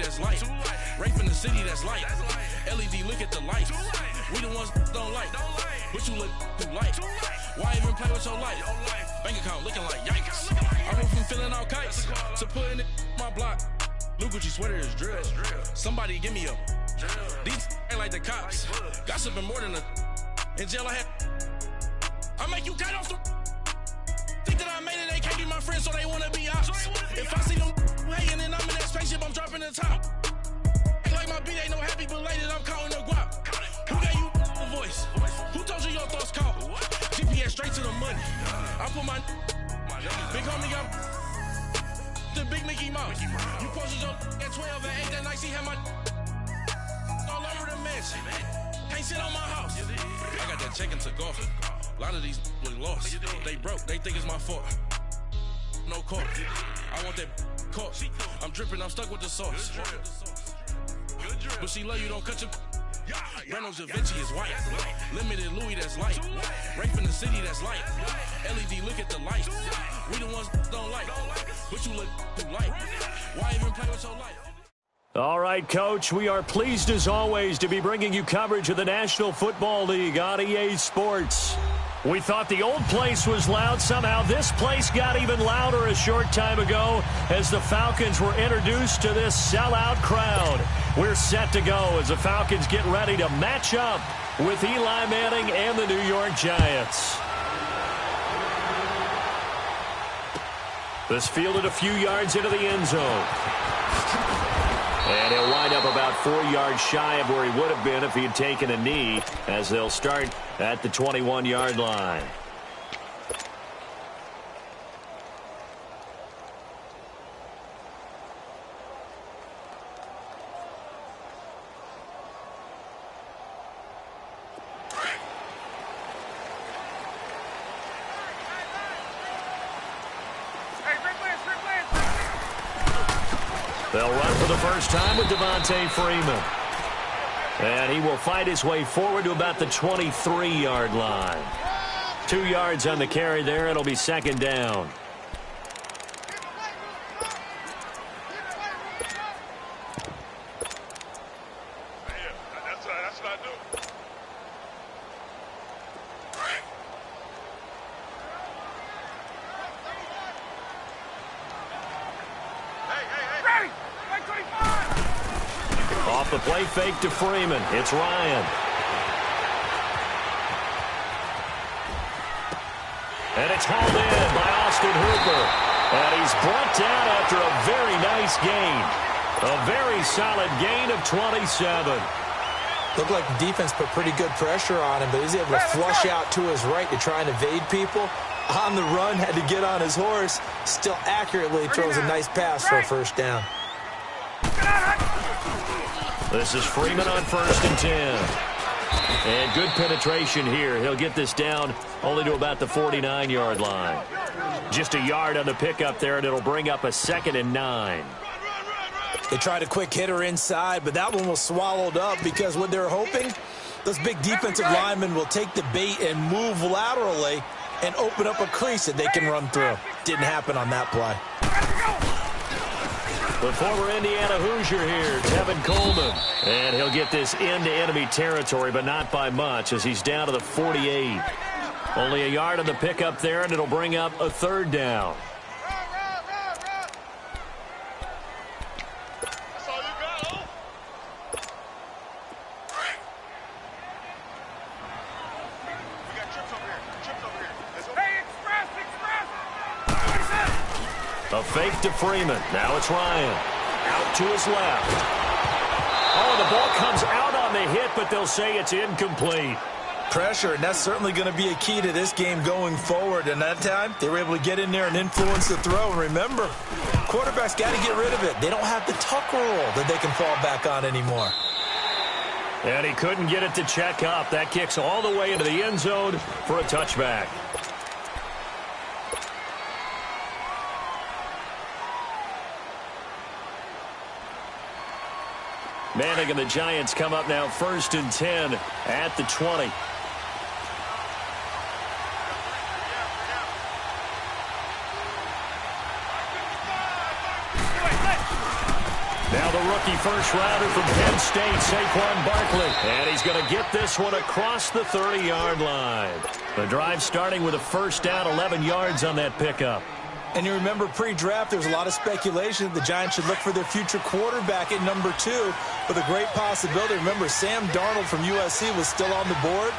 that's light. Rape in the city that's light. LED, look at the lights. We the ones don't like. But you look too light. Why even play with your life? Bank account looking like yikes. I went from feeling all kites to putting it in my block. Blue Gucci sweater is drill. Somebody give me a. These ain't like the cops. Gossiping more than a. In jail I had. I make you cut off the. Think that I made it, they can't be my friends, so they wanna be ops. If I see them hanging and I'm in that spaceship, I'm dropping the top. Ain't like my beat ain't no happy belated, I'm counting the guap. Who gave you the voice? Who told you your thoughts count? GPS straight to the money. I put my big homie got the big Mickey Mouse. You posted your at 12 and 8 that night, she had my all over the mansion. Can't sit on my house. I got that check and took off. A lot of these look lost. They broke, they think it's my fault. No court. I want that caught. I'm dripping, I'm stuck with the sauce. But she love you, don't cut your. Brando Javinci is white. Limited Louis that's light. Rape in the city that's light. LED, look at the lights. We the ones don't like. But you look too light. Why even play with your life? All right, Coach, we are pleased as always to be bringing you coverage of the National Football League on EA Sports. We thought the old place was loud. Somehow this place got even louder a short time ago as the Falcons were introduced to this sellout crowd. We're set to go as the Falcons get ready to match up with Eli Manning and the New York Giants. This fielded a few yards into the end zone. And he'll wind up about 4 yards shy of where he would have been if he had taken a knee, as they'll start at the 21-yard line. They'll run for the first time with Devontae Freeman. And he will fight his way forward to about the 23-yard line. 2 yards on the carry there. It'll be second down. That's what I do. Off the play fake to Freeman. It's Ryan. And it's hauled in by Austin Hooper. And he's brought down after a very nice gain. A very solid gain of 27. Looked like the defense put pretty good pressure on him, but he was able to flush out to his right to try and evade people. On the run, had to get on his horse. Still accurately throws a nice pass for a first down. This is Freeman on 1st and 10. And good penetration here. He'll get this down only to about the 49-yard line. Just a yard on the pickup there, and it'll bring up a 2nd and 9. They tried a quick hitter inside, but that one was swallowed up because what they're hoping, those big defensive linemen will take the bait and move laterally and open up a crease that they can run through. Didn't happen on that play. The former Indiana Hoosier here, Tevin Coleman. And he'll get this into enemy territory, but not by much as he's down to the 48. Only a yard on the pickup there, and it'll bring up a 3rd down. A fake to Freeman. Now it's Ryan. Out to his left. Oh, the ball comes out on the hit, but they'll say it's incomplete. Pressure, and that's certainly going to be a key to this game going forward. And that time, they were able to get in there and influence the throw. And remember, quarterbacks got to get rid of it. They don't have the tuck rule that they can fall back on anymore. And he couldn't get it to check up. That kicks all the way into the end zone for a touchback. Manning and the Giants come up now 1st and 10 at the 20. Now the rookie first-rounder from Penn State, Saquon Barkley. And he's going to get this one across the 30-yard line. The drive starting with a first down, 11 yards on that pickup. And you remember pre-draft, there's a lot of speculation that the Giants should look for their future quarterback at number 2 with a great possibility. Remember, Sam Darnold from USC was still on the board,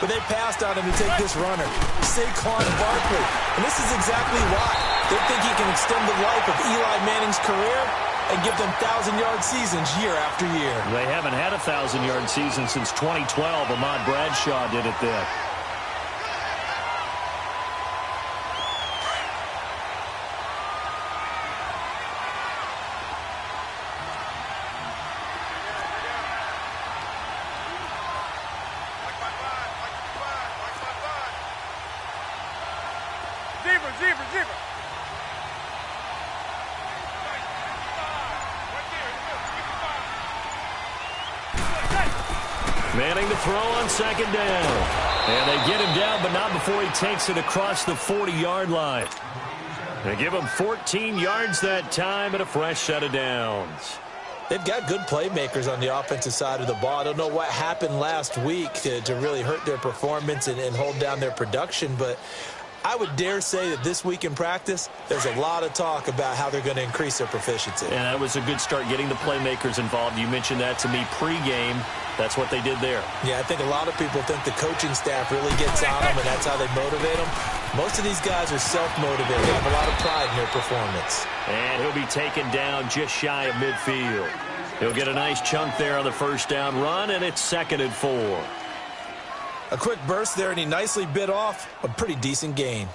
but they passed on him to take this runner, Saquon Barkley. And this is exactly why. They think he can extend the life of Eli Manning's career and give them 1,000-yard seasons year after year. They haven't had a 1,000-yard season since 2012. Ahmad Bradshaw did it then. Zebra. Manning to throw on second down. And they get him down, but not before he takes it across the 40-yard line. They give him 14 yards that time and a fresh set of downs. They've got good playmakers on the offensive side of the ball. I don't know what happened last week to really hurt their performance and hold down their production, but I would dare say that this week in practice, there's a lot of talk about how they're going to increase their proficiency. And that was a good start getting the playmakers involved. You mentioned that to me pregame. That's what they did there. Yeah, I think a lot of people think the coaching staff really gets on them, and that's how they motivate them. Most of these guys are self-motivated. They have a lot of pride in their performance. And he'll be taken down just shy of midfield. He'll get a nice chunk there on the first down run, and it's 2nd and 4. A quick burst there, and he nicely bit off a pretty decent gain.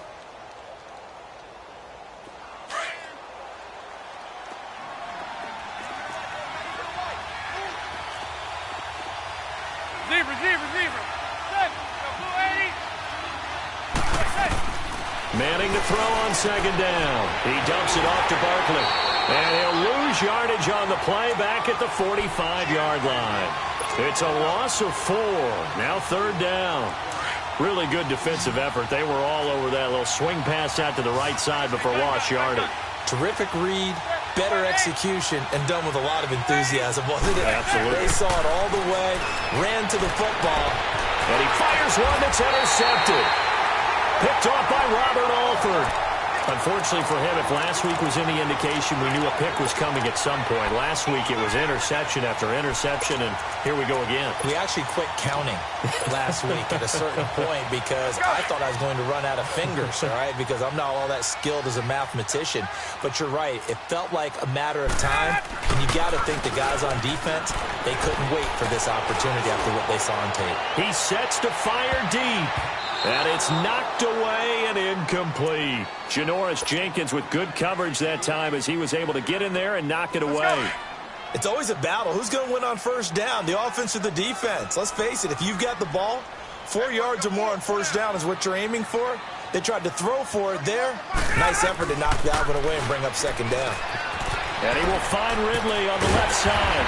Zebra. Manning to throw on second down. He dumps it off to Barkley. And he'll lose yardage on the play back at the 45-yard line. It's a loss of 4. Now 3rd down. Really good defensive effort. They were all over that little swing pass out to the right side before lost yardage. Terrific read, better execution, and done with a lot of enthusiasm, wasn't it? Absolutely. They saw it all the way, ran to the football. And he fires one that's intercepted. Picked off by Robert Alford. Unfortunately for him, if last week was any indication, we knew a pick was coming at some point. Last week it was interception after interception, and here we go again. We actually quit counting last week at a certain point because I thought I was going to run out of fingers, all right, because I'm not all that skilled as a mathematician. But you're right. It felt like a matter of time, and you got to think the guys on defense, they couldn't wait for this opportunity after what they saw on tape. He sets to fire deep. And it's knocked away and incomplete. Janoris Jenkins with good coverage that time as he was able to get in there and knock it away. It's always a battle. Who's going to win on first down, the offense or the defense? Let's face it, if you've got the ball, 4 yards or more on first down is what you're aiming for. They tried to throw for it there. Nice effort to knock that one away and bring up second down. And he will find Ridley on the left side.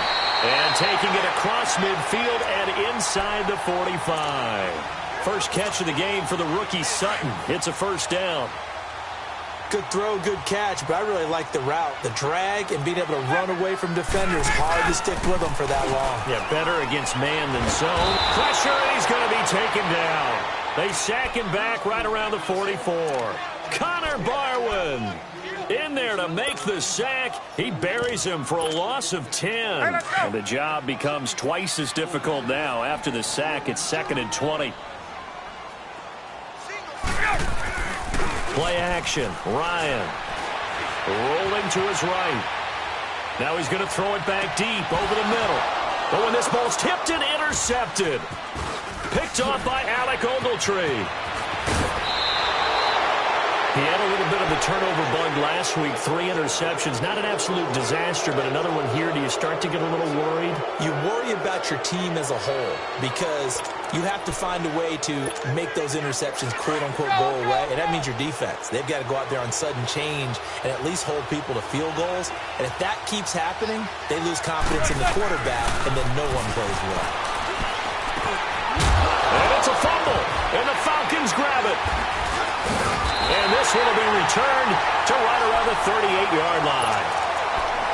And taking it across midfield and inside the 45. First catch of the game for the rookie Sutton. It's a first down. Good throw, good catch, but I really like the route. The drag and being able to run away from defenders. Hard to stick with them for that long. Yeah, better against man than zone. Pressure, and he's going to be taken down. They sack him back right around the 44. Connor Barwin in there to make the sack. He buries him for a loss of 10. And the job becomes twice as difficult now. After the sack, it's 2nd and 20. Play action. Ryan rolling to his right. Now he's going to throw it back deep over the middle. But when this ball's tipped and intercepted. Picked off by Alec Ogletree. He had a little bit of a turnover bug last week. 3 interceptions. Not an absolute disaster, but another one here. Do you start to get a little worried? You worry about your team as a whole because you have to find a way to make those interceptions, quote-unquote, go away, and that means your defense. They've got to go out there on sudden change and at least hold people to field goals. And if that keeps happening, they lose confidence in the quarterback, and then no one plays well. And it's a fumble, and the Falcons grab it. And this will have been returned to right around the 38-yard line.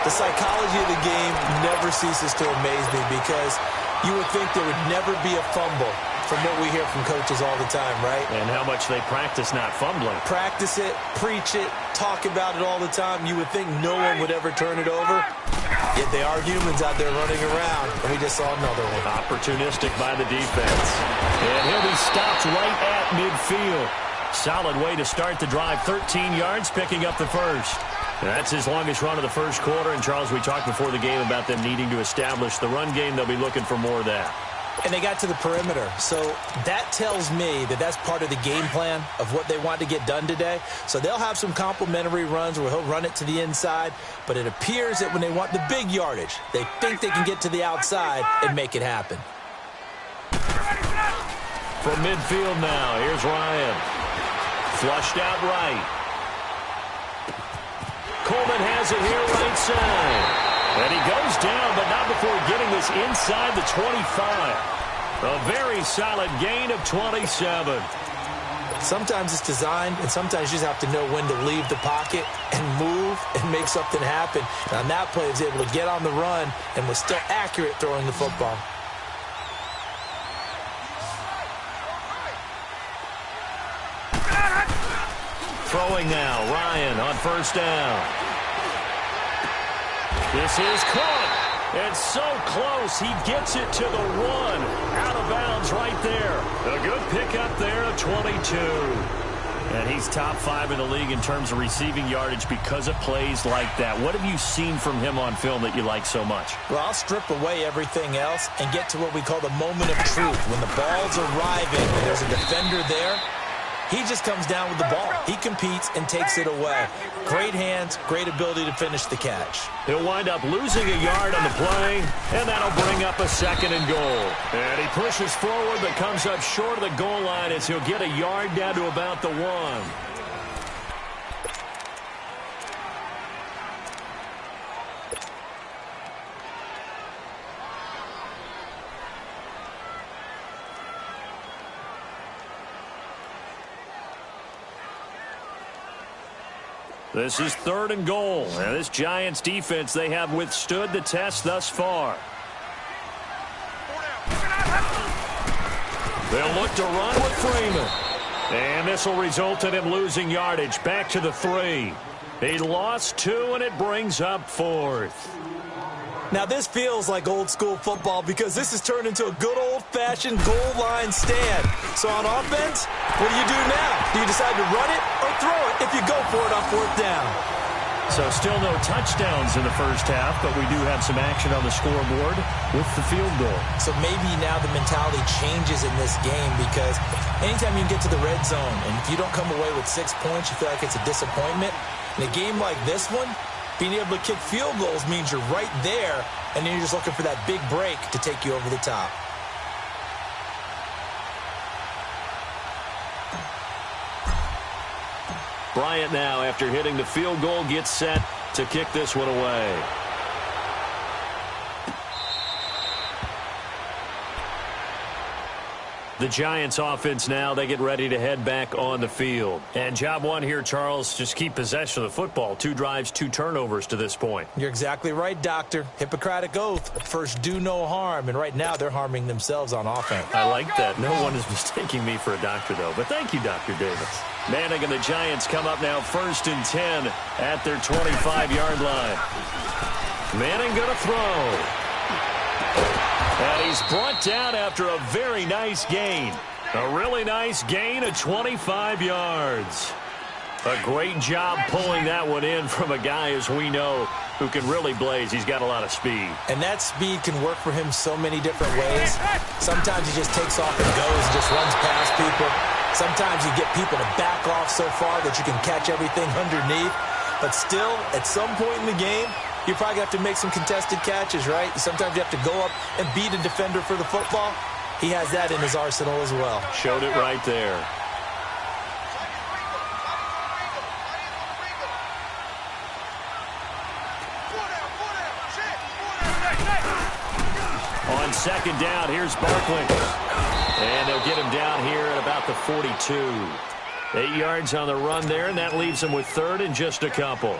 The psychology of the game never ceases to amaze me because you would think there would never be a fumble from what we hear from coaches all the time, right? And how much they practice not fumbling. Practice it, preach it, talk about it all the time. You would think no one would ever turn it over. Yet they are humans out there running around, and we just saw another one. Opportunistic by the defense. And he'll be stopped right at midfield. Solid way to start the drive. 13 yards, picking up the first. That's his longest run of the first quarter. And, Charles, we talked before the game about them needing to establish the run game. They'll be looking for more of that. And they got to the perimeter. So that tells me that that's part of the game plan of what they want to get done today. So they'll have some complimentary runs where he'll run it to the inside. But it appears that when they want the big yardage, they think they can get to the outside and make it happen. From midfield now, here's Ryan. Flushed out right. Coleman has it here right side. And he goes down, but not before getting this inside the 25. A very solid gain of 27. Sometimes it's designed, and sometimes you just have to know when to leave the pocket and move and make something happen. And on that play, he was able to get on the run and was still accurate throwing the football. Throwing now, Ryan on first down. This is caught. And so close, he gets it to the one. Out of bounds right there. A good pickup there of 22. And he's top 5 in the league in terms of receiving yardage because of plays like that. What have you seen from him on film that you like so much? Well, I'll strip away everything else and get to what we call the moment of truth. When the ball's arriving and there's a defender there, he just comes down with the ball. He competes and takes it away. Great hands, great ability to finish the catch. He'll wind up losing a yard on the play, and that'll bring up a 2nd and goal. And he pushes forward but comes up short of the goal line as he'll get a yard down to about the 1. This is 3rd and goal. And this Giants defense, they have withstood the test thus far. They'll look to run with Freeman. And this will result in him losing yardage back to the 3. He lost 2, and it brings up 4th. Now, this feels like old-school football because this has turned into a good old-fashioned goal line stand. So on offense, what do you do now? Do you decide to run it or throw it if you go for it on 4th down? So still no touchdowns in the first half, but we do have some action on the scoreboard with the field goal. So maybe now the mentality changes in this game because anytime you get to the red zone and if you don't come away with 6 points, you feel like it's a disappointment. In a game like this one, being able to kick field goals means you're right there, and then you're just looking for that big break to take you over the top. Bryant now, after hitting the field goal, gets set to kick this one away. The Giants offense now, they get ready to head back on the field. And job one here, Charles, just keep possession of the football. 2 drives, 2 turnovers to this point. You're exactly right, Doctor. Hippocratic oath. First, do no harm. And right now, they're harming themselves on offense. I like that. No one is mistaking me for a doctor, though. But thank you, Dr. Davis. Manning and the Giants come up now 1st and 10 at their 25-yard line. Manning going to throw. And he's brought down after a very nice gain. A really nice gain of 25 yards. A great job pulling that one in from a guy, as we know, who can really blaze. He's got a lot of speed. And that speed can work for him so many different ways. Sometimes he just takes off and goes and just runs past people. Sometimes you get people to back off so far that you can catch everything underneath. But still, at some point in the game, you probably have to make some contested catches, right? Sometimes you have to go up and beat a defender for the football. He has that in his arsenal as well. Showed it right there. On 2nd down, here's Barkley. And they'll get him down here at about the 42. 8 yards on the run there, and that leaves him with 3rd and just a couple.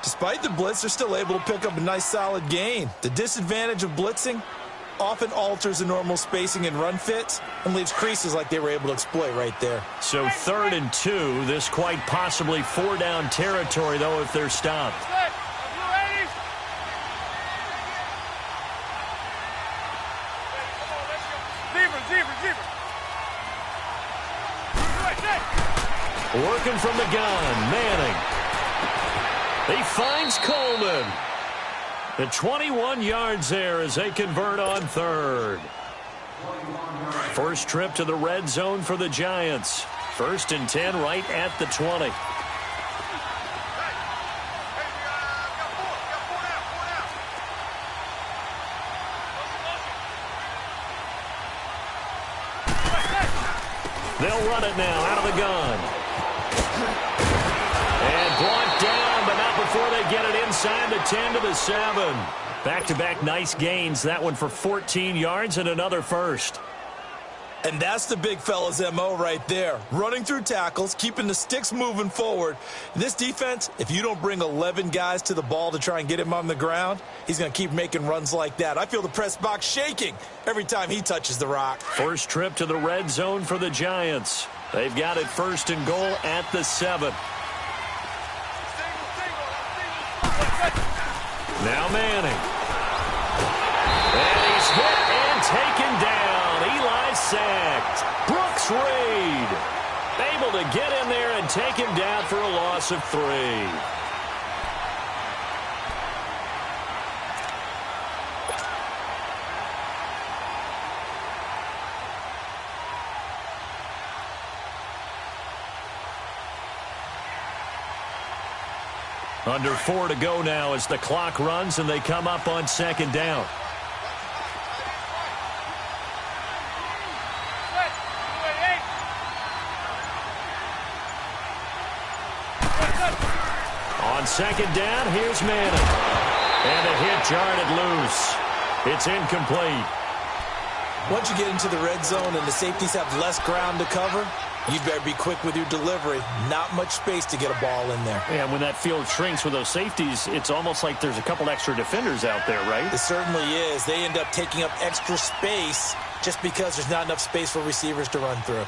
Despite the blitz, they're still able to pick up a nice solid gain. The disadvantage of blitzing often alters the normal spacing and run fits and leaves creases like they were able to exploit right there. So 3rd and 2. This quite possibly 4-down territory, though, if they're stopped. Working from the gun, Manning. He finds Coleman. The 21 yards there as they convert on 3rd. First trip to the red zone for the Giants. 1st and 10 right at the 20. They'll run it now out of the gun. And brought down, but not before they get it inside the 10 to the 7. Back-to-back nice gains. That one for 14 yards and another first. And that's the big fella's MO right there. Running through tackles, keeping the sticks moving forward. This defense, if you don't bring 11 guys to the ball to try and get him on the ground, he's going to keep making runs like that. I feel the press box shaking every time he touches the rock. First trip to the red zone for the Giants. They've got it 1st and goal at the 7. Now Manning. And he's hit and taken down. Eli sacked. Brooks Reed able to get in there and take him down for a loss of 3. Under 4 to go now as the clock runs and they come up on 2nd down. On 2nd down, here's Manning. And a hit jarred loose. It's incomplete. Once you get into the red zone and the safeties have less ground to cover, you better be quick with your delivery. Not much space to get a ball in there. Yeah, when that field shrinks with those safeties, it's almost like there's a couple extra defenders out there, right? It certainly is. They end up taking up extra space just because there's not enough space for receivers to run through.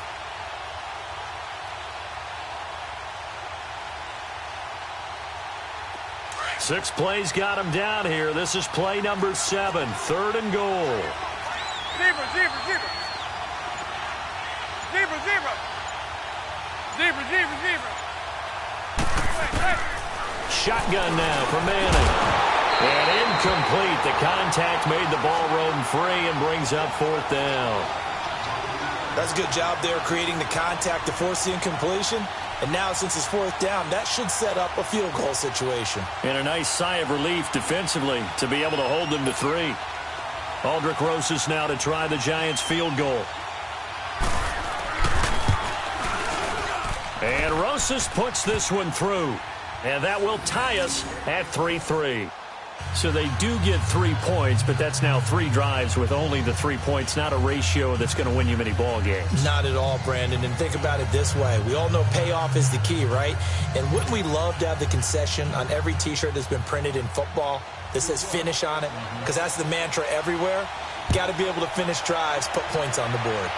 Six plays got him down here. This is play number 7, 3rd and goal. Zebra, zebra, zebra. Zebra, zebra. Zebra, zebra, zebra. Shotgun now for Manning. And incomplete. The contact made the ball roam free and brings up 4th down. That's a good job there creating the contact to force the incompletion. And now since it's 4th down, that should set up a field goal situation. And a nice sigh of relief defensively to be able to hold them to 3. Aldrich Rosas now to try the Giants field goal. And Rosas puts this one through. And that will tie us at 3-3. So they do get 3 points, but that's now 3 drives with only the 3 points, not a ratio that's going to win you many ball games. Not at all, Brandon. And think about it this way. We all know payoff is the key, right? And wouldn't we love to have the concession on every T-shirt that's been printed in football that says finish on it? Because that's the mantra everywhere. Got to be able to finish drives, put points on the board.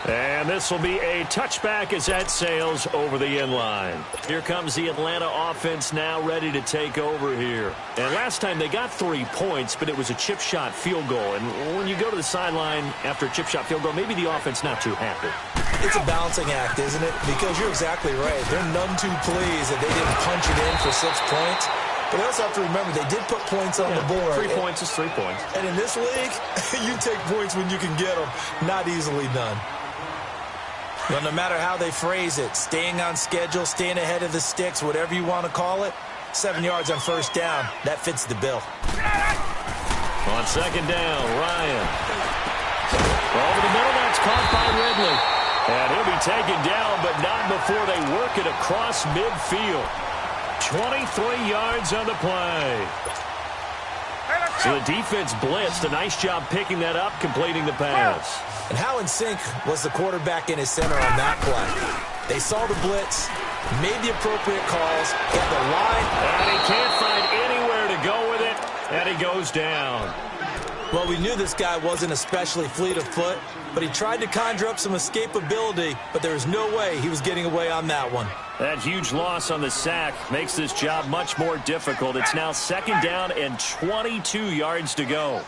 And this will be a touchback as that sails over the end line. Here comes the Atlanta offense now ready to take over here. And last time they got 3 points, but it was a chip shot field goal. And when you go to the sideline after a chip shot field goal, maybe the offense not too happy. It's a balancing act, isn't it? Because you're exactly right. They're none too pleased that they didn't punch it in for 6 points. But they also have to remember they did put points on the board. 3 points is 3 points. And in this league, you take points when you can get them. Not easily done. Well, no matter how they phrase it, staying on schedule, staying ahead of the sticks, whatever you want to call it, 7 yards on 1st down, that fits the bill. On 2nd down, Ryan. Over the middle, that's caught by Ridley. And he'll be taken down, but not before they work it across midfield. 23 yards on the play. So the defense blitzed. A nice job picking that up, completing the pass. And how in sync was the quarterback and his center on that play? They saw the blitz, made the appropriate calls, got the line. And he can't find anywhere to go with it, and he goes down. Well, we knew this guy wasn't especially fleet of foot, but he tried to conjure up some escapability, but there was no way he was getting away on that one. That huge loss on the sack makes this job much more difficult. It's now 2nd down and 22 yards to go.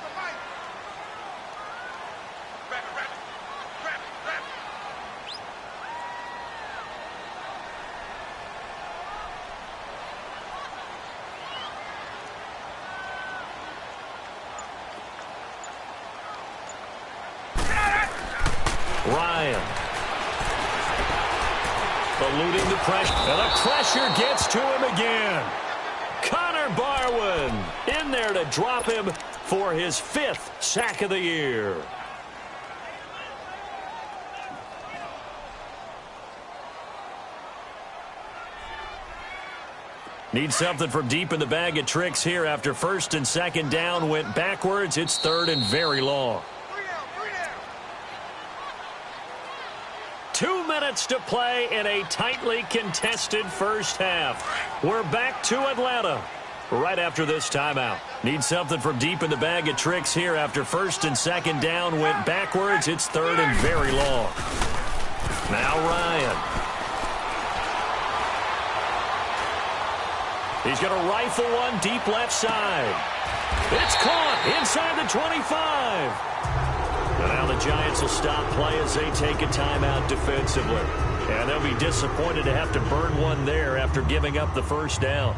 Ryan. Eluding the pressure. And the pressure gets to him again. Connor Barwin in there to drop him for his 5th sack of the year. Need something from deep in the bag of tricks here after 1st and 2nd down went backwards. It's 3rd and very long. 2 minutes to play in a tightly contested first half. We're back to Atlanta right after this timeout. Need something from deep in the bag of tricks here after 1st and 2nd down went backwards. It's 3rd and very long. Now Ryan. He's going to rifle one deep left side. It's caught inside the 25. And now the Giants will stop play as they take a timeout defensively. And they'll be disappointed to have to burn one there after giving up the 1st down.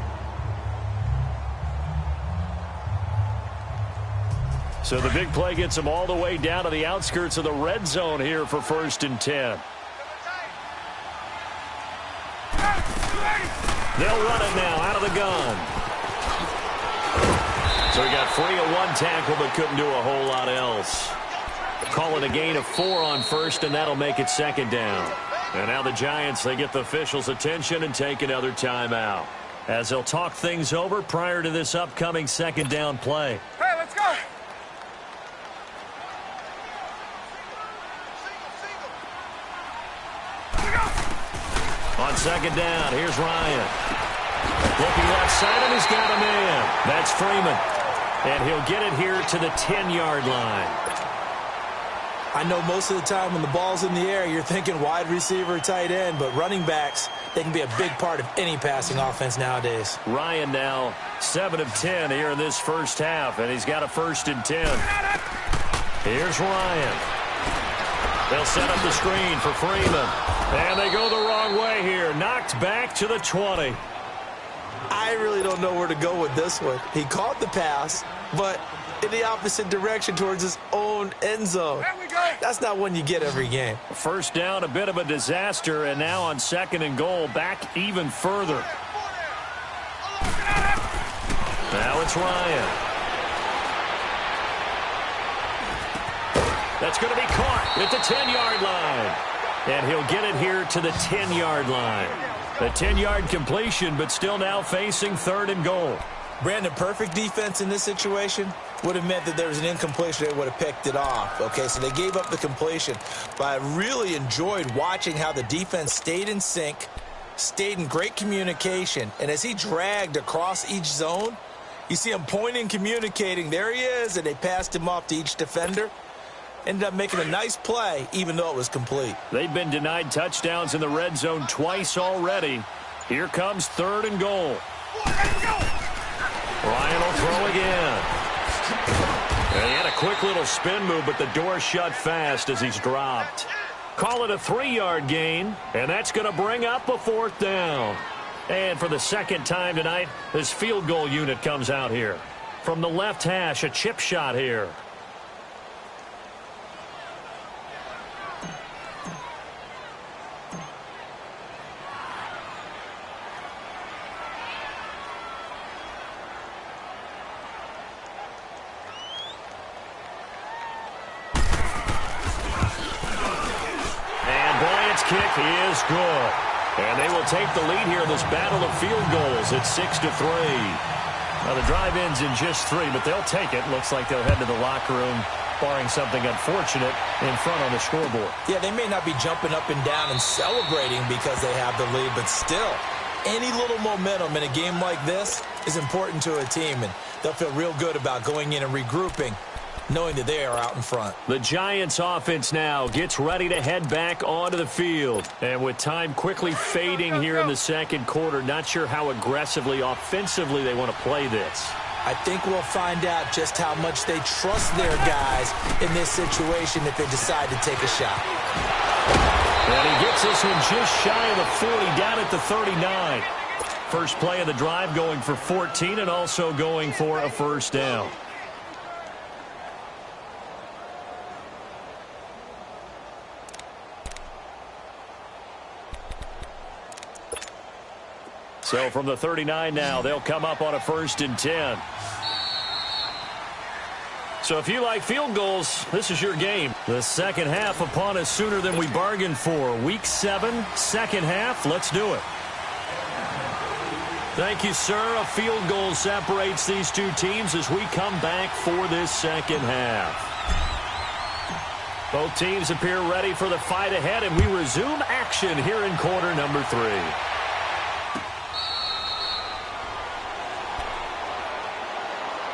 So the big play gets them all the way down to the outskirts of the red zone here for 1st and 10. They'll run it now out of the gun. So he got free of one tackle but couldn't do a whole lot else. Call it a gain of 4 on 1st, and that'll make it 2nd down. And now the Giants, they get the officials' attention and take another timeout as they'll talk things over prior to this upcoming 2nd down play. Hey, let's go. On 2nd down, here's Ryan. Looking left side, and he's got a man. That's Freeman. And he'll get it here to the 10-yard line. I know most of the time when the ball's in the air, you're thinking wide receiver, tight end, but running backs, they can be a big part of any passing offense nowadays. Ryan now 7 of 10 here in this first half, and he's got a 1st and 10. Here's Ryan. They'll set up the screen for Freeman. And they go the wrong way here. Knocked back to the 20. I really don't know where to go with this one. He caught the pass, but in the opposite direction towards his own end zone. There we go. That's not one you get every game. 1st down, a bit of a disaster, and now on 2nd and goal, back even further. Now it's Ryan. That's going to be caught at the 10-yard line. And he'll get it here to the 10-yard line. The 10-yard completion, but still now facing 3rd and goal. Brandon, perfect defense in this situation would have meant that there was an incompletion. They would have picked it off. Okay, so they gave up the completion. But I really enjoyed watching how the defense stayed in sync, stayed in great communication. And as he dragged across each zone, you see him pointing, communicating. There he is, and they passed him off to each defender. Ended up making a nice play, even though it was complete. They've been denied touchdowns in the red zone twice already. Here comes 3rd and goal. Ryan will throw again. And he had a quick little spin move, but the door shut fast as he's dropped. Call it a 3-yard gain, and that's going to bring up a 4th down. And for the 2nd time tonight, this field goal unit comes out here. From the left hash, a chip shot here. Kick is good. And they will take the lead here in this battle of field goals at 6-3. Now the drive ends in just 3, but they'll take it. Looks like they'll head to the locker room barring something unfortunate, in front on the scoreboard. Yeah, they may not be jumping up and down and celebrating because they have the lead, but still, any little momentum in a game like this is important to a team, and they'll feel real good about going in and regrouping, knowing that they are out in front. The Giants offense now gets ready to head back onto the field. And with time quickly fading here in the second quarter, not sure how aggressively, offensively they want to play this. I think we'll find out just how much they trust their guys in this situation if they decide to take a shot. And he gets this one just shy of the 40, down at the 39. First play of the drive going for 14 and also going for a first down. So from the 39 now, they'll come up on a 1st and 10. So if you like field goals, this is your game. The second half upon us sooner than we bargained for. Week 7, second half. Let's do it. Thank you, sir. A field goal separates these two teams as we come back for this second half. Both teams appear ready for the fight ahead, and we resume action here in quarter number 3.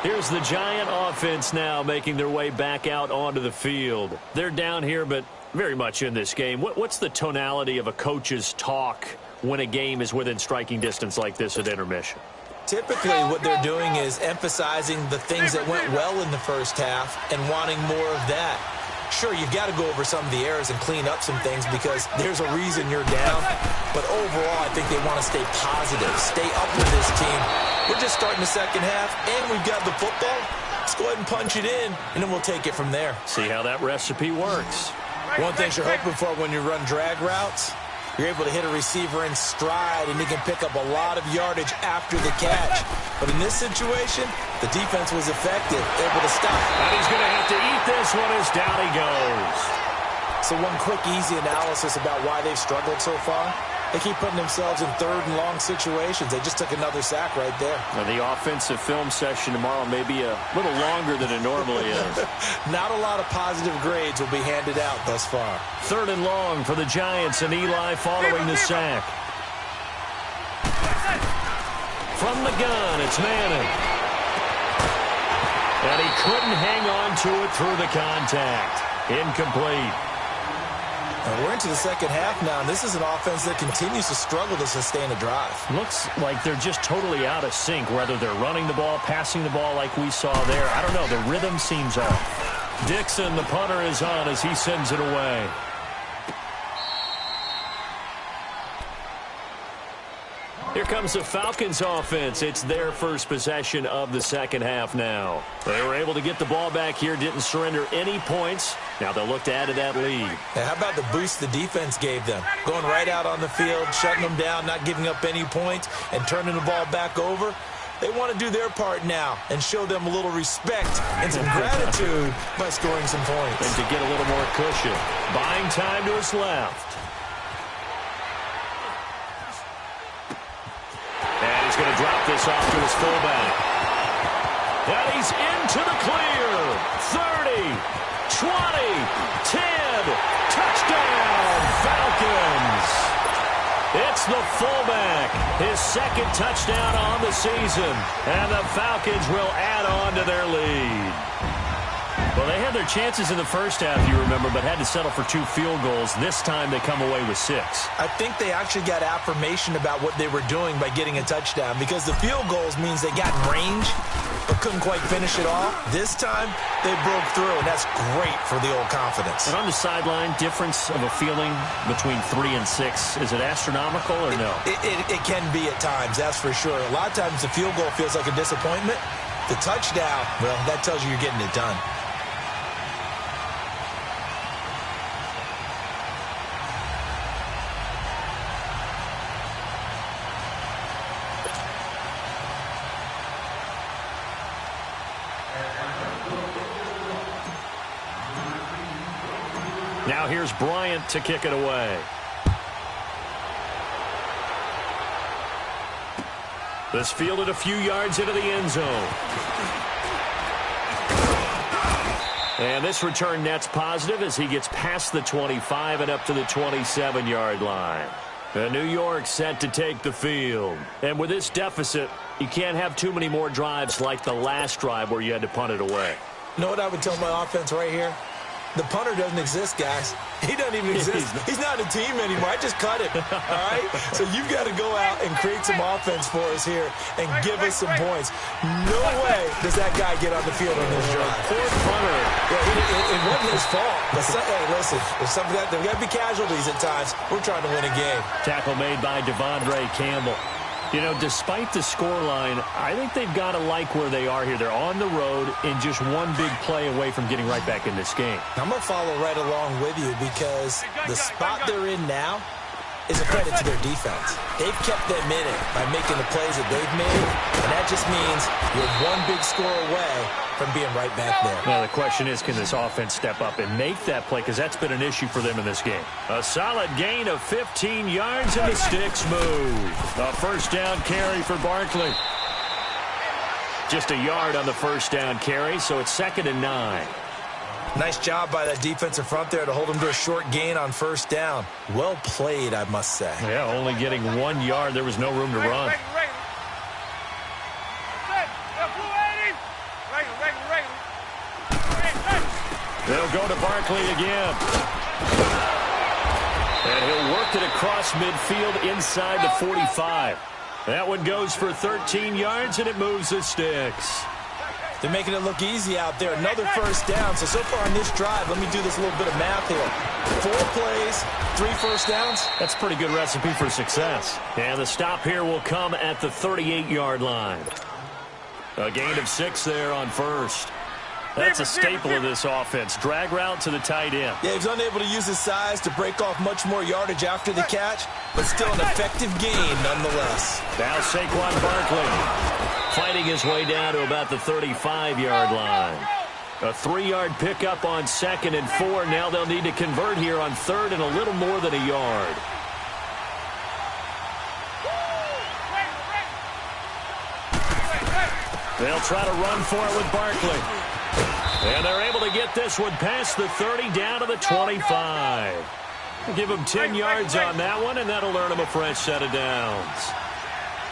Here's the Giant offense now making their way back out onto the field. They're down here, but very much in this game. What's the tonality of a coach's talk when a game is within striking distance like this at intermission? Typically, what they're doing is emphasizing the things that went well in the first half and wanting more of that. Sure, you've got to go over some of the errors and clean up some things because there's a reason you're down. But overall, I think they want to stay positive, stay up with this team. We're just starting the second half, and we've got the football. Let's go ahead and punch it in, and then we'll take it from there. See how that recipe works. One thing you're hoping for when you run drag routes, you're able to hit a receiver in stride, and he can pick up a lot of yardage after the catch. But in this situation, the defense was effective, able to stop. And he's going to have to eat this one as down he goes. So one quick, easy analysis about why they've struggled so far. They keep putting themselves in 3rd and long situations. They just took another sack right there. Now, the offensive film session tomorrow may be a little longer than it normally is. Not a lot of positive grades will be handed out thus far. 3rd and long for the Giants, and Eli following the sack. From the gun, it's Manning. And he couldn't hang on to it through the contact. Incomplete. We're into the second half now, and this is an offense that continues to struggle to sustain a drive. Looks like they're just totally out of sync, whether they're running the ball, passing the ball like we saw there. I don't know. The rhythm seems off. Dixon, the punter, is on as he sends it away. Here comes the Falcons offense. It's their first possession of the second half now. They were able to get the ball back here, didn't surrender any points. Now they'll look to add to that lead. Now, how about the boost the defense gave them? Going right out on the field, shutting them down, not giving up any points, and turning the ball back over. They want to do their part now and show them a little respect and some gratitude by scoring some points. And to get a little more cushion. Buying time to his left. And he's going to drop this off to his fullback. And he's into the clear. 30, 20, 10. Touchdown, Falcons. It's the fullback. His second touchdown on the season. And the Falcons will add on to their lead. Well, they had their chances in the first half, you remember, but had to settle for 2 field goals. This time they come away with 6. I think they actually got affirmation about what they were doing by getting a touchdown because the field goals means they got in range but couldn't quite finish it off. This time, they broke through, and that's great for the old confidence. And on the sideline, difference of a feeling between 3 and 6, is it astronomical or no? It can be at times, that's for sure. A lot of times the field goal feels like a disappointment. The touchdown, well, that tells you you're getting it done. Now here's Bryant to kick it away. This fielded a few yards into the end zone. And this return net's positive as he gets past the 25 and up to the 27-yard line. And New York set to take the field. And with this deficit, you can't have too many more drives like the last drive where you had to punt it away. You know what I would tell my offense right here? The punter doesn't exist, guys. He doesn't even exist. He's not a team anymore. I just cut him, all right? So you've got to go out and create some offense for us here and give us some points. No way does that guy get on the field on this drive. Poor punter. Yeah, it wasn't his fault. But hey, listen, there's got to be casualties at times. We're trying to win a game. Tackle made by Devondre Campbell. You know, despite the scoreline, I think they've got to like where they are here. They're on the road and just one big play away from getting right back in this game. I'm going to follow right along with you because the spot they're in now is a credit to their defense. They've kept them in it by making the plays that they've made, and that just means you're one big score away from being right back there. Now, the question is, can this offense step up and make that play? Because that's been an issue for them in this game. A solid gain of 15 yards, and the sticks move. A first down carry for Barkley. Just a yard on the first down carry, so it's 2nd and 9. Nice job by that defensive front there to hold them to a short gain on first down. Well played, I must say. Yeah, only getting 1 yard. There was no room to run. They'll go to Barkley again. And he'll work it across midfield inside the 45. That one goes for 13 yards, and it moves the sticks. They're making it look easy out there. Another first down. So far on this drive, let me do this little bit of math here. 4 plays, 3 first downs. That's a pretty good recipe for success. And the stop here will come at the 38-yard line. A gain of 6 there on first. That's a staple of this offense. Drag route to the tight end. Yeah, he's unable to use his size to break off much more yardage after the catch, but still an effective gain nonetheless. Now Saquon Barkley fighting his way down to about the 35-yard line. A 3-yard pickup on 2nd and 4. Now they'll need to convert here on 3rd and a little more than a yard. They'll try to run for it with Barkley. And they're able to get this one past the 30 down to the 25. Give them 10 yards on that one, and that'll earn them a fresh set of downs.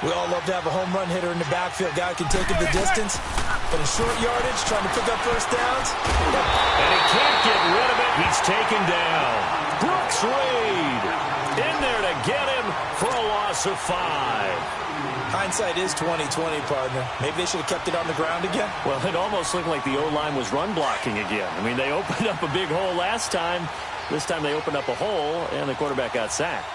We all love to have a home run hitter in the backfield. Guy can take it the distance, but in short yardage, trying to pick up first downs. And he can't get rid of it. He's taken down. Brooks Reed in there to get him for a loss of 5. Hindsight is 20/20, partner. Maybe they should have kept it on the ground again. Well, it almost looked like the O-line was run blocking again. I mean, they opened up a big hole last time. This time they opened up a hole, and the quarterback got sacked.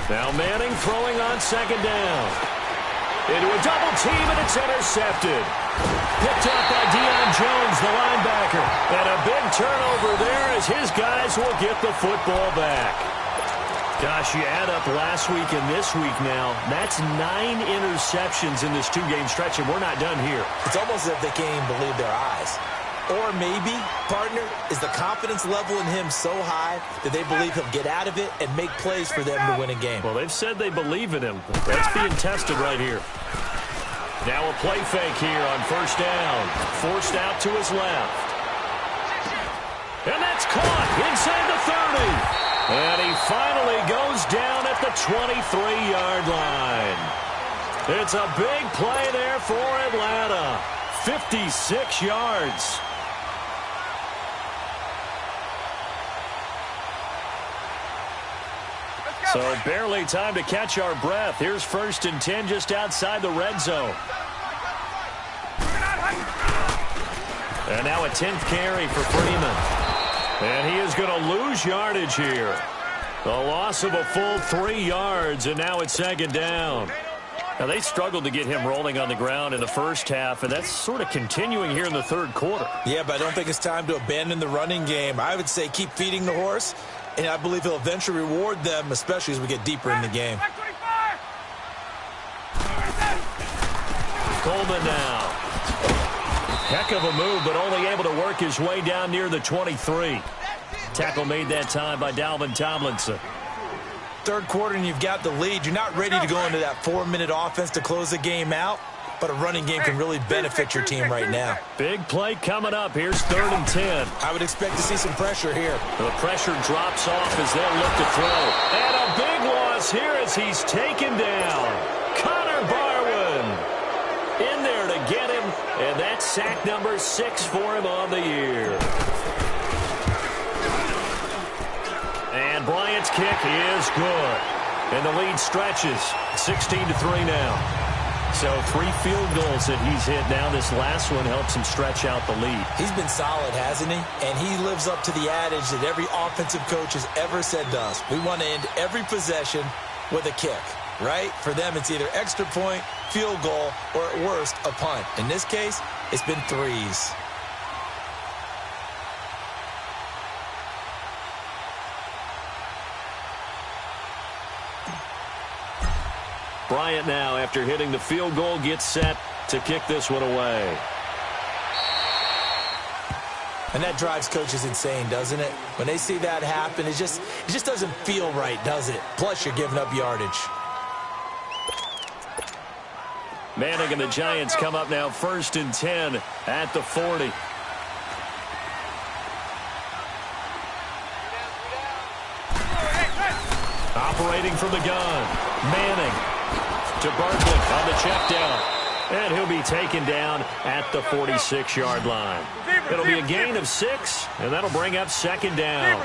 Now Manning throwing on 2nd down. Into a double team, and it's intercepted. Picked up by Deion Jones, the linebacker. And a big turnover there as his guys will get the football back. Gosh, you add up last week and this week now. That's 9 interceptions in this 2-game stretch, and we're not done here. It's almost as if they can't even believe their eyes. Or maybe, partner, is the confidence level in him so high that they believe he'll get out of it and make plays for them to win a game. Well, they've said they believe in him. That's being tested right here. Now a play fake here on first down. Forced out to his left. And that's caught inside the 30. And he finally goes down at the 23-yard line. It's a big play there for Atlanta. 56 yards. So barely time to catch our breath. Here's 1st and 10 just outside the red zone. And now a 10th carry for Freeman. And he is going to lose yardage here. The loss of a full 3 yards, and now it's 2nd down. Now, they struggled to get him rolling on the ground in the first half, and that's sort of continuing here in the 3rd quarter. Yeah, but I don't think it's time to abandon the running game. I would say keep feeding the horse, and I believe he'll eventually reward them, especially as we get deeper in the game. Coleman now. Heck of a move, but only able to work his way down near the 23. Tackle made that time by Dalvin Tomlinson. Third quarter and you've got the lead. You're not ready to go into that 4-minute offense to close the game out, but a running game can really benefit your team right now. Big play coming up. Here's 3rd and 10. I would expect to see some pressure here. The pressure drops off as they'll look to throw. And a big loss here as he's taken down. Connor Barwin in there to get him, and that's sack number 6 for him on the year. And Bryant's kick is good. And the lead stretches 16-3 now. So 3 field goals that he's hit now. This last one helps him stretch out the lead. He's been solid, hasn't he? And he lives up to the adage that every offensive coach has ever said to us. We want to end every possession with a kick, right? For them, it's either extra point, field goal, or at worst, a punt. In this case, it's been 3s. Bryant now, after hitting the field goal, gets set to kick this one away. And that drives coaches insane, doesn't it? When they see that happen, it just doesn't feel right, does it? Plus, you're giving up yardage. Manning and the Giants come up now 1st and 10 at the 40. Operating from the gun, Manning to Barkley on the check down. And he'll be taken down at the 46-yard line. It'll be a gain of 6, and that'll bring up 2nd down.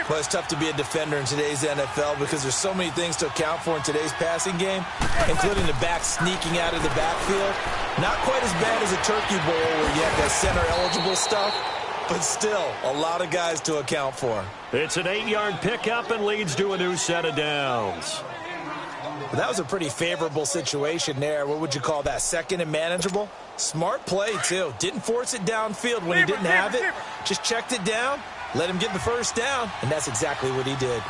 Well, it's tough to be a defender in today's NFL because there's so many things to account for in today's passing game, including the back sneaking out of the backfield. Not quite as bad as a turkey bowl where you have that center-eligible stuff, but still a lot of guys to account for. It's an 8-yard pickup and leads to a new set of downs. Well, that was a pretty favorable situation there. What would you call that? 2nd and manageable? Smart play, too. Didn't force it downfield when he didn't have it. Just checked it down, let him get the 1st down, and that's exactly what he did.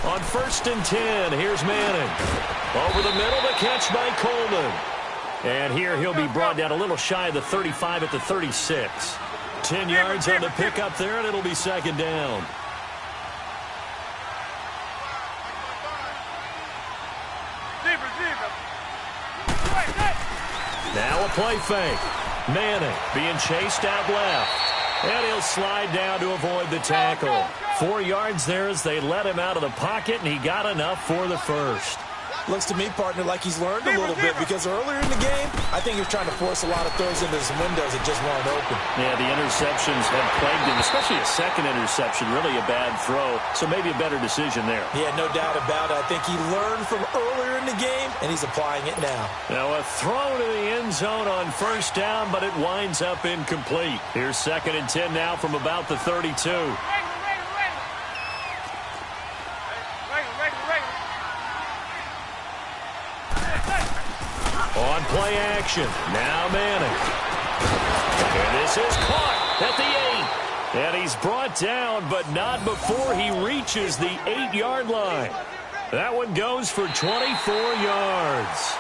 On 1st and 10, here's Manning. Over the middle, the catch by Coleman. And here he'll be brought down a little shy of the 35 at the 36. 10 yards on the pickup there, and it'll be 2nd down. Now a play fake. Manning being chased out left. And he'll slide down to avoid the tackle. 4 yards there as they let him out of the pocket, and he got enough for the 1st. Looks to me, partner, like he's learned a little bit because earlier in the game, I think he was trying to force a lot of throws into some windows that just weren't open. Yeah, the interceptions have plagued him, especially a 2nd interception, really a bad throw, so maybe a better decision there. Yeah, no doubt about it. I think he learned from earlier in the game, and he's applying it now. Now a throw to the end zone on 1st down, but it winds up incomplete. Here's 2nd and 10 now from about the 32. On play action, now Manning. And this is caught at the 8. And he's brought down, but not before he reaches the 8-yard line. That one goes for 24 yards.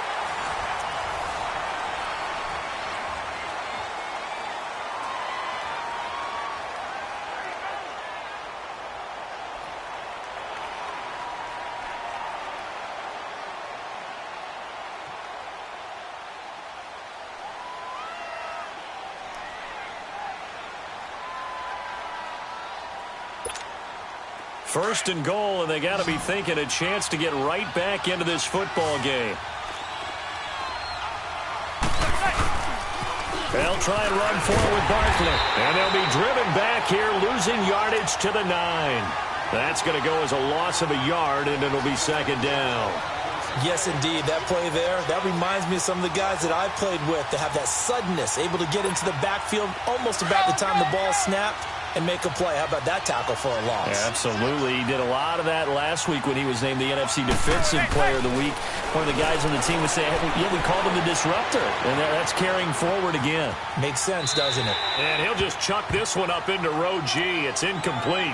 First and goal, and they got to be thinking a chance to get right back into this football game. They'll try and run forward with Barkley. And they'll be driven back here, losing yardage to the 9. That's going to go as a loss of a yard, and it'll be 2nd down. Yes, indeed. That play there, that reminds me of some of the guys that I've played with that have that suddenness, able to get into the backfield almost about the time the ball snapped and make a play. How about that tackle for a loss? Yeah, absolutely. He did a lot of that last week when he was named the NFC Defensive Player of the Week. One of the guys on the team would say, yeah, we called him the disruptor. And that's carrying forward again. Makes sense, doesn't it? And he'll just chuck this one up into row G. It's incomplete.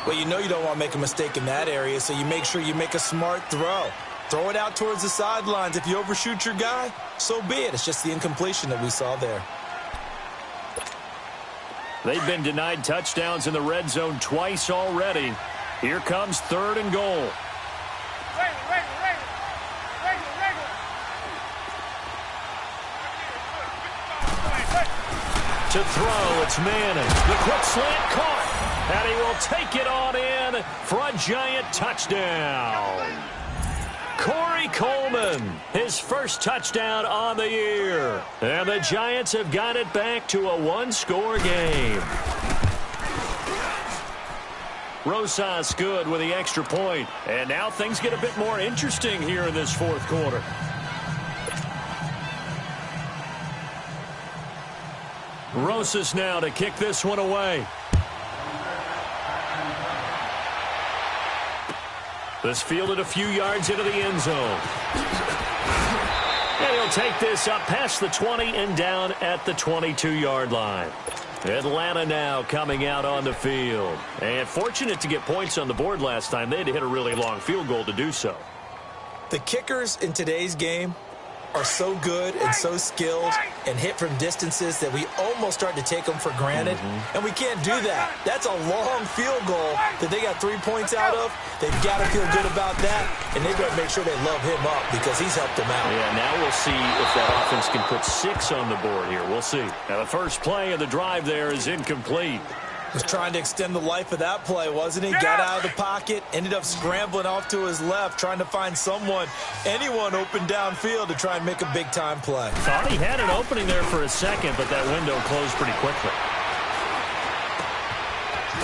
Well, you know you don't want to make a mistake in that area, so you make sure you make a smart throw. Throw it out towards the sidelines. If you overshoot your guy, so be it. It's just the incompletion that we saw there. They've been denied touchdowns in the red zone twice already. Here comes 3rd and goal. To throw, it's Manning. The quick slant caught, and he will take it on in for a giant touchdown. Corey Coleman, his first touchdown on the year. And the Giants have got it back to a one-score game. Rosas good with the extra point. And now things get a bit more interesting here in this fourth quarter. Rosas now to kick this one away. This fielded a few yards into the end zone. And he'll take this up past the 20 and down at the 22-yard line. Atlanta now coming out on the field. And fortunate to get points on the board last time. They had to hit a really long field goal to do so. The kickers in today's game are so good and so skilled and hit from distances that we almost start to take them for granted. And we can't do that. That's a long field goal that they got 3 points out of. They've got to feel good about that, and they've got to make sure they love him up because he's helped them out. Yeah, now we'll see if that offense can put 6 on the board here. We'll see. Now the first play of the drive there is incomplete. Was trying to extend the life of that play, wasn't he? Got out of the pocket, ended up scrambling off to his left, trying to find anyone open downfield to try and make a big-time play. Thought he had an opening there for a second, but that window closed pretty quickly.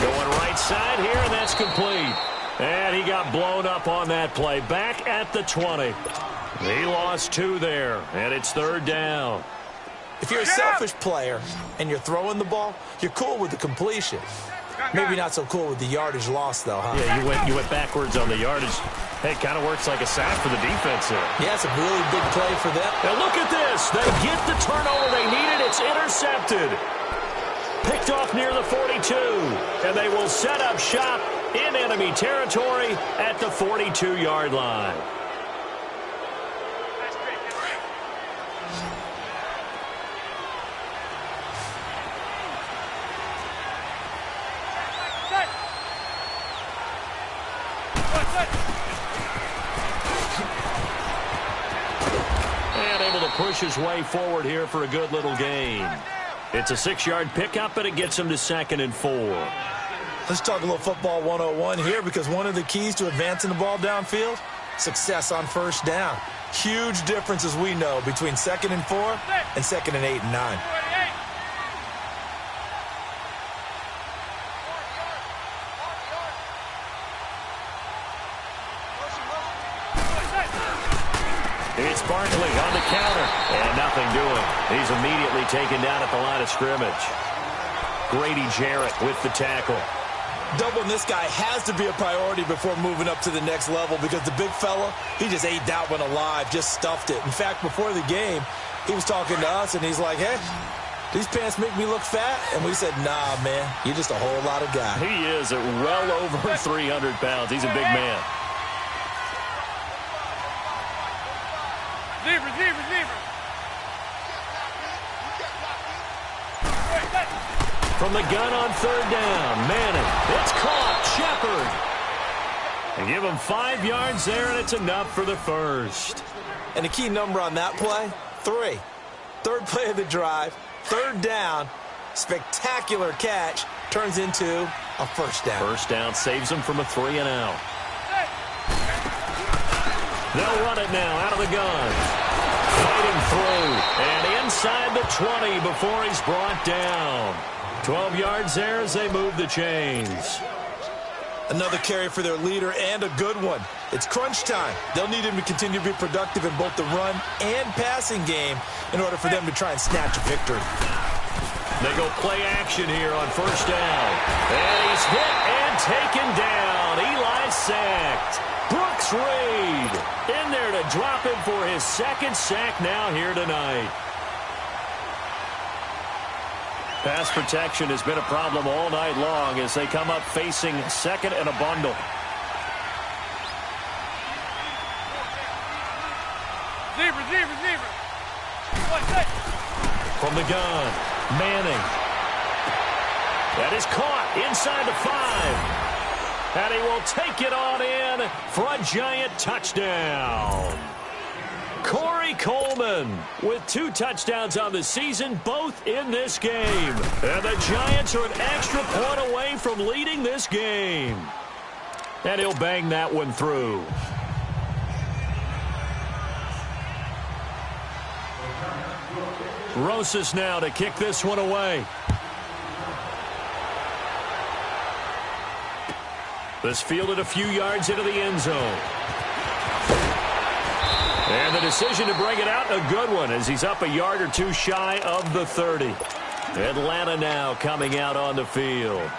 Going right side here, and that's complete. And he got blown up on that play. Back at the 20. He lost 2 there, and it's 3rd down. If you're a selfish player and you're throwing the ball, you're cool with the completion. Maybe not so cool with the yardage loss, though, huh? Yeah, you went backwards on the yardage. Hey, it kind of works like a sack for the defense there. Yeah, it's a really big play for them. Now look at this. They get the turnover they needed. It's intercepted. Picked off near the 42. And they will set up shop in enemy territory at the 42-yard line. And able to push his way forward here for a good little gain. It's a 6-yard pickup, and it gets him to 2nd and 4. Let's talk a little football 101 here, because one of the keys to advancing the ball downfield, success on first down. Huge difference, as we know, between 2nd and 4 and 2nd and 8 and 9. It's Barkley on the counter, and nothing doing. He's immediately taken down at the line of scrimmage. Grady Jarrett with the tackle. Doubling this guy has to be a priority before moving up to the next level, because the big fella, he just ate that one alive, just stuffed it. In fact, before the game, he was talking to us, and he's like, hey, these pants make me look fat? And we said, nah, man, you're just a whole lot of guy. He is at well over 300 pounds. He's a big man. Receiver. From the gun on 3rd down, Manning. It's caught. Shepard. And give him 5 yards there, and it's enough for the first. And the key number on that play, 3. 3rd play of the drive, 3rd down, spectacular catch, turns into a first down. First down saves him from a 3 and out. They'll run it now out of the gun. Fighting through and inside the 20 before he's brought down. 12 yards there as they move the chains. Another carry for their leader, and a good one. It's crunch time. They'll need him to continue to be productive in both the run and passing game in order for them to try and snatch a victory. They go play action here on first down. And he's hit and taken down. Eli sacked. Brooks Reed in there to drop him for his 2nd sack now here tonight. Pass protection has been a problem all night long as they come up facing second and a bundle. Zebra. From the gun, Manning. That is caught inside the 5. And he will take it on in for a Giant touchdown. Corey Coleman with 2 touchdowns on the season, both in this game. And the Giants are an extra point away from leading this game. And he'll bang that one through. Rosas now to kick this one away. This fielded a few yards into the end zone. And the decision to bring it out, a good one, as he's up a yard or 2 shy of the 30. Atlanta now coming out on the field.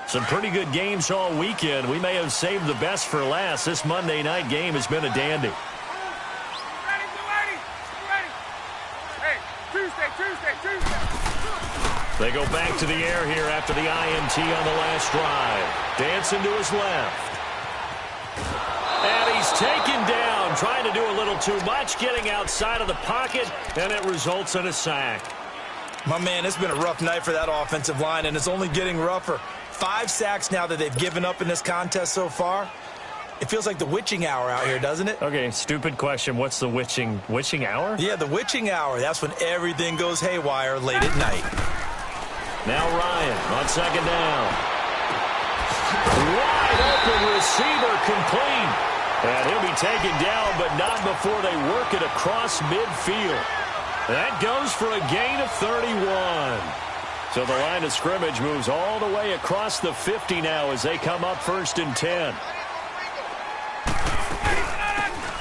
Some pretty good games all weekend. We may have saved the best for last. This Monday night game has been a dandy. Hey, Tuesday. They go back to the air here after the INT on the last drive. Dancing to his left. And he's taken down, trying to do a little too much, getting outside of the pocket, and it results in a sack. My man, it's been a rough night for that offensive line, and it's only getting rougher. 5 sacks now that they've given up in this contest so far. It feels like the witching hour out here, doesn't it? Okay, stupid question. What's the witching hour? Yeah, the witching hour. That's when everything goes haywire late at night. Now Ryan on second down. Wide open receiver complete. And he'll be taken down, but not before they work it across midfield. That goes for a gain of 31. So the line of scrimmage moves all the way across the 50 now as they come up 1st and 10.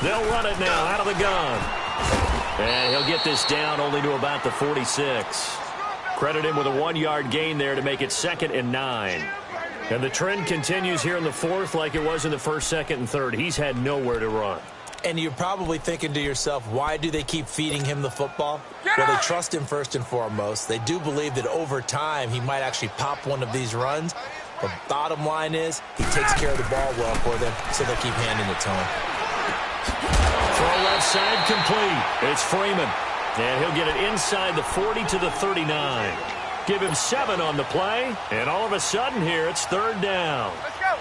They'll run it now out of the gun. And he'll get this down only to about the 46. Credit him with a 1-yard gain there to make it 2nd and 9. And the trend continues here in the 4th like it was in the 1st, 2nd, and 3rd. He's had nowhere to run. And you're probably thinking to yourself, why do they keep feeding him the football? Well, they trust him first and foremost. They do believe that over time he might actually pop one of these runs. But bottom line is he takes care of the ball well for them, so they'll keep handing it to him. Throw left side complete. It's Freeman. And he'll get it inside the 40 to the 39. Give him 7 on the play. And all of a sudden here, it's 3rd down. Let's go.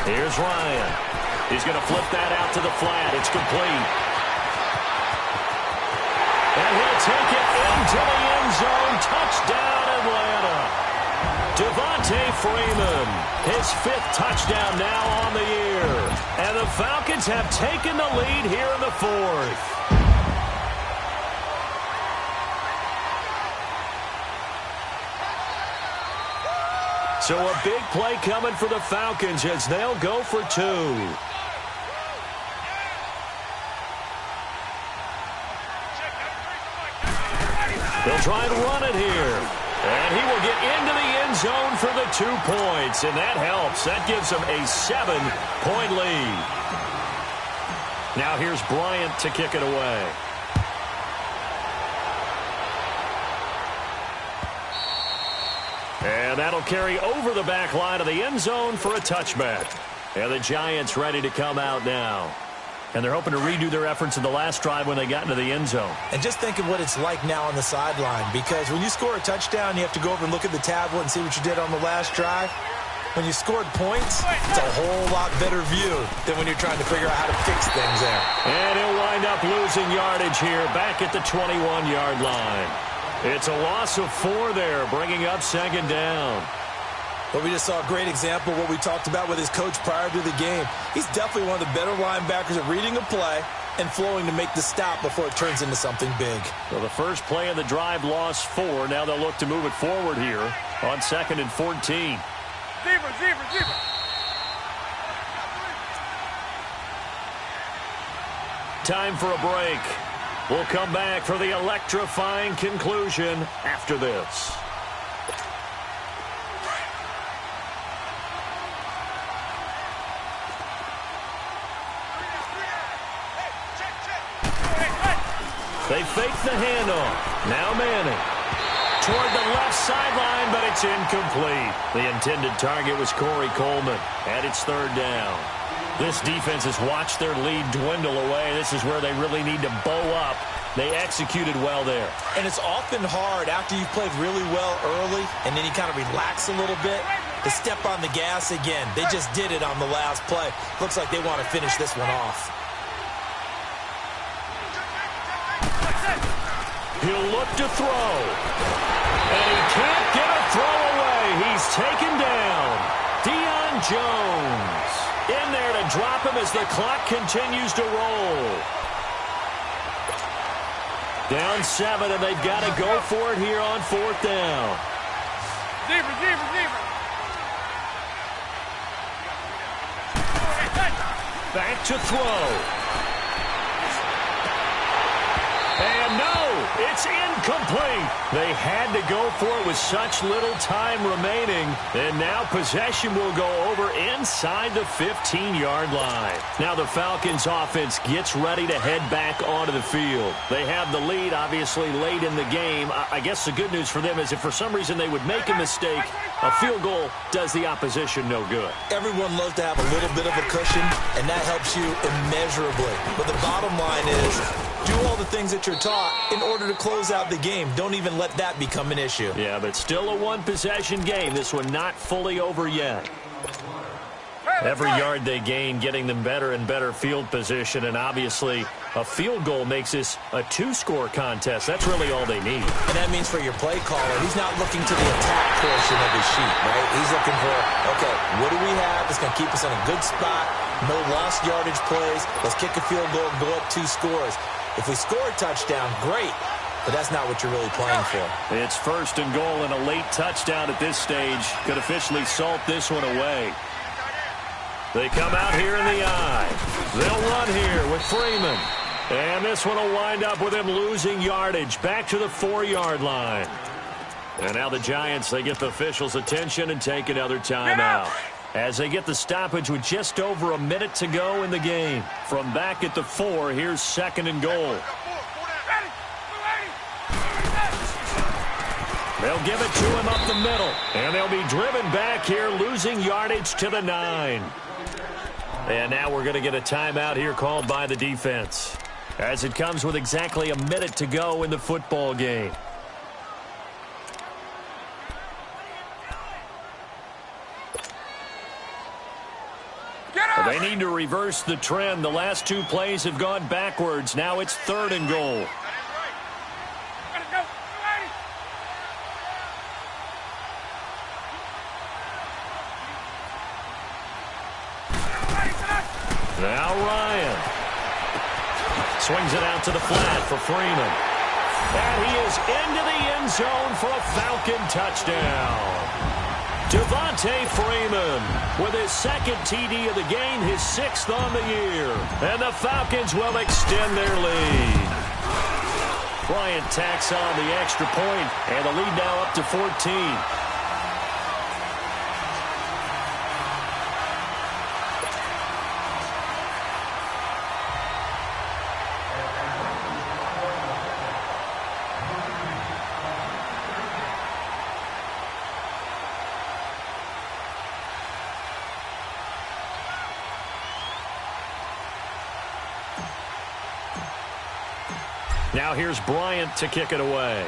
Here's Ryan. He's going to flip that out to the flat. It's complete. And he'll take it into the end zone. Touchdown, Atlanta. Devontae Freeman, his 5th touchdown now on the year. And the Falcons have taken the lead here in the 4th. So a big play coming for the Falcons as they'll go for 2. They'll try and run it here. And he will get into the end zone for the 2 points. And that helps. That gives them a 7-point lead. Now here's Bryant to kick it away. And that'll carry over the back line of the end zone for a touchback. And the Giants ready to come out now. And they're hoping to redo their efforts in the last drive when they got into the end zone. And just think of what it's like now on the sideline, because when you score a touchdown, you have to go over and look at the tablet and see what you did on the last drive. When you scored points, it's a whole lot better view than when you're trying to figure out how to fix things there. And he'll wind up losing yardage here back at the 21-yard line. It's a loss of 4 there, bringing up 2nd down. But we just saw a great example of what we talked about with his coach prior to the game. He's definitely one of the better linebackers at reading a play and flowing to make the stop before it turns into something big. So the first play of the drive lost 4. Now they'll look to move it forward here on 2nd and 14. Zebra. Time for a break. We'll come back for the electrifying conclusion after this. They fake the handoff. Now Manning. Toward the left sideline, but it's incomplete. The intended target was Corey Coleman, and it's third down. This defense has watched their lead dwindle away. This is where they really need to bow up. They executed well there. And it's often hard after you've played really well early and then you kind of relax a little bit to step on the gas again. They just did it on the last play. Looks like they want to finish this one off. He'll look to throw. And he can't get a throw away. He's taken down. Deion Jones in there to drop him as the clock continues to roll. Down 7, and they've got to go for it here on fourth down. Back to throw. And no, it's incomplete. They had to go for it with such little time remaining. And now possession will go over inside the 15-yard line. Now the Falcons offense gets ready to head back onto the field. They have the lead, obviously, late in the game. I guess the good news for them is if for some reason they would make a mistake, a field goal does the opposition no good. Everyone loves to have a little bit of a cushion, and that helps you immeasurably. But the bottom line is, do all the things that you're taught in order to close out the game. Don't even let that become an issue. Yeah, but still a one-possession game. This one not fully over yet. Every yard they gain getting them better and better field position, and obviously a field goal makes this a two-score contest. That's really all they need. And that means for your play caller, he's not looking to the attack portion of his sheet, right? He's looking for, okay, what do we have that's going to keep us in a good spot? No lost yardage plays. Let's kick a field goal and go up 2 scores. If we score a touchdown, great, but that's not what you're really playing for. It's first and goal, and a late touchdown at this stage could officially salt this one away. They come out here in the eye. They'll run here with Freeman. And this one will wind up with him losing yardage back to the 4-yard line. And now the Giants, they get the officials' attention and take another timeout. As they get the stoppage with just over a minute to go in the game. From back at the 4, here's second and goal. They'll give it to him up the middle. And they'll be driven back here, losing yardage to the 9. And now we're going to get a timeout here called by the defense, as it comes with exactly a minute to go in the football game. They need to reverse the trend. The last 2 plays have gone backwards. Now it's third and goal. Now Ryan swings it out to the flat for Freeman. And he is into the end zone for a Falcon touchdown. Devontae Freeman with his second TD of the game, his 6th on the year. And the Falcons will extend their lead. Bryant tacks on the extra point, and the lead now up to 14. Now here's Bryant to kick it away.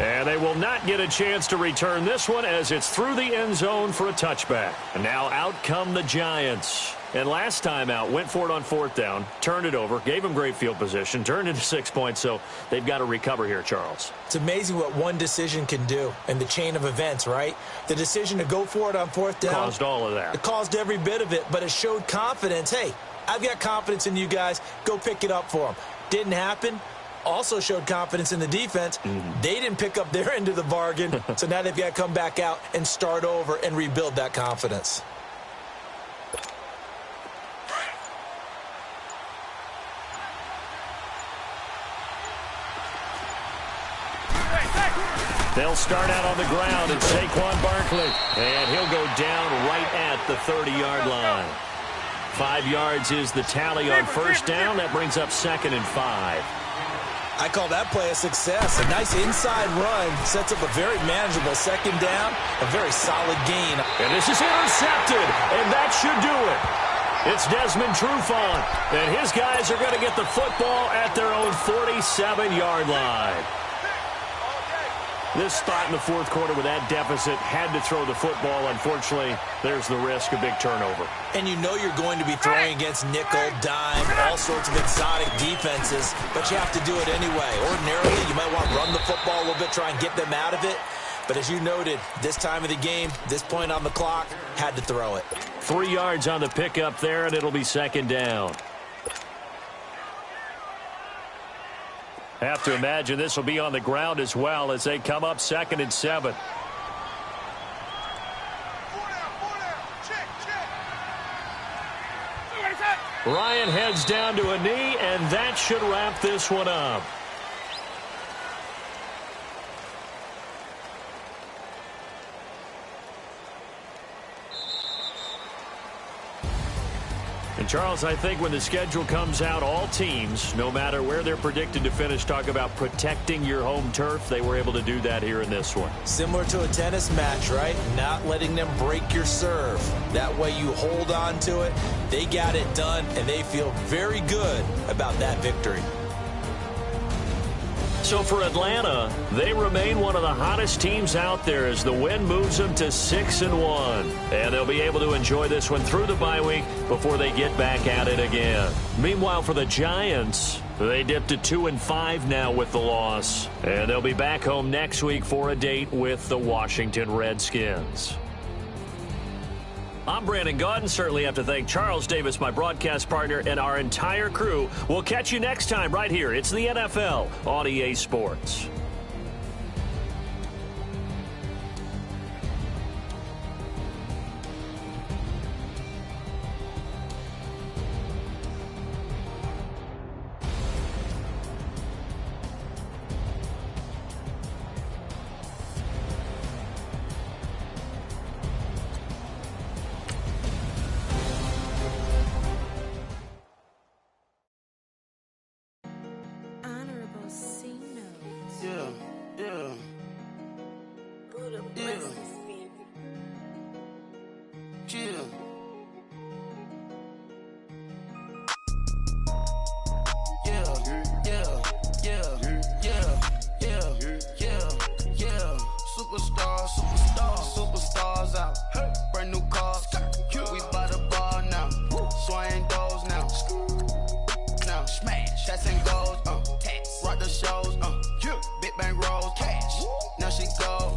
And they will not get a chance to return this one as it's through the end zone for a touchback. And now out come the Giants. And last time out, went for it on 4th down, turned it over, gave them great field position, turned into 6 points, so they've got to recover here, Charles. It's amazing what one decision can do in the chain of events, right? The decision to go for it on 4th down caused all of that. It caused every bit of it, but it showed confidence. Hey, I've got confidence in you guys. Go pick it up for them. Didn't happen. Also showed confidence in the defense. They didn't pick up their end of the bargain, so now they've got to come back out and start over and rebuild that confidence. They'll start out on the ground, and Saquon Barkley. And he'll go down right at the 30-yard line. 5 yards is the tally on first down. That brings up 2nd and 5. I call that play a success. A nice inside run sets up a very manageable second down, a very solid gain. And this is intercepted, and that should do it. It's Desmond Trufant, and his guys are going to get the football at their own 47-yard line. This spot in the fourth quarter with that deficit had to throw the football. Unfortunately, there's the risk of big turnover. And you know you're going to be throwing against nickel, dime, all sorts of exotic defenses, but you have to do it anyway. Ordinarily, you might want to run the football a little bit, try and get them out of it. But as you noted, this time of the game, this point on the clock, had to throw it. 3 yards on the pickup there, and it'll be second down. Have to imagine this will be on the ground as well as they come up 2nd and 7. Ryan heads down to a knee, and that should wrap this one up. And Charles, I think when the schedule comes out, all teams, no matter where they're predicted to finish, talk about protecting your home turf. They were able to do that here in this one. Similar to a tennis match, right? Not letting them break your serve. That way you hold on to it. They got it done, and they feel very good about that victory. So for Atlanta, they remain one of the hottest teams out there as the win moves them to 6-1. And they'll be able to enjoy this one through the bye week before they get back at it again. Meanwhile, for the Giants, they dipped to 2-5 now with the loss. And they'll be back home next week for a date with the Washington Redskins. I'm Brandon Gaudin. Certainly have to thank Charles Davis, my broadcast partner, and our entire crew. We'll catch you next time right here. It's the NFL on EA Sports. Superstars out. Brand new cars. We by the bar now. Swaying doors now. Now smash. Cats and goals. Rock the shows. Big bang rolls. Cash. Now she go.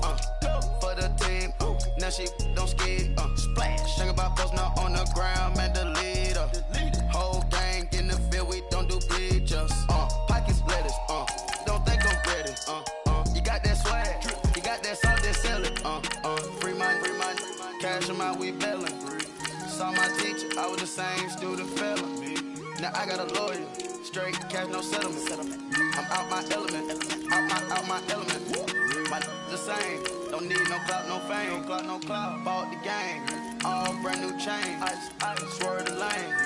For the team. Now she don't ski. Splash. Think about post now on the ground. Man, the leader. Whole gang in the field. We don't do bleachers. Pockets lettuce. Don't think I'm ready. You got that swag. You got that salt that sell it. Free money. Cash them out, we bailing. Saw my teacher, I was the same student fella. Now I got a lawyer, straight cash, no settlement. I'm out my element, out my element. My the same, don't need no clout, no fame. No clout. Bought the game, all brand new chain. I swerve the lane.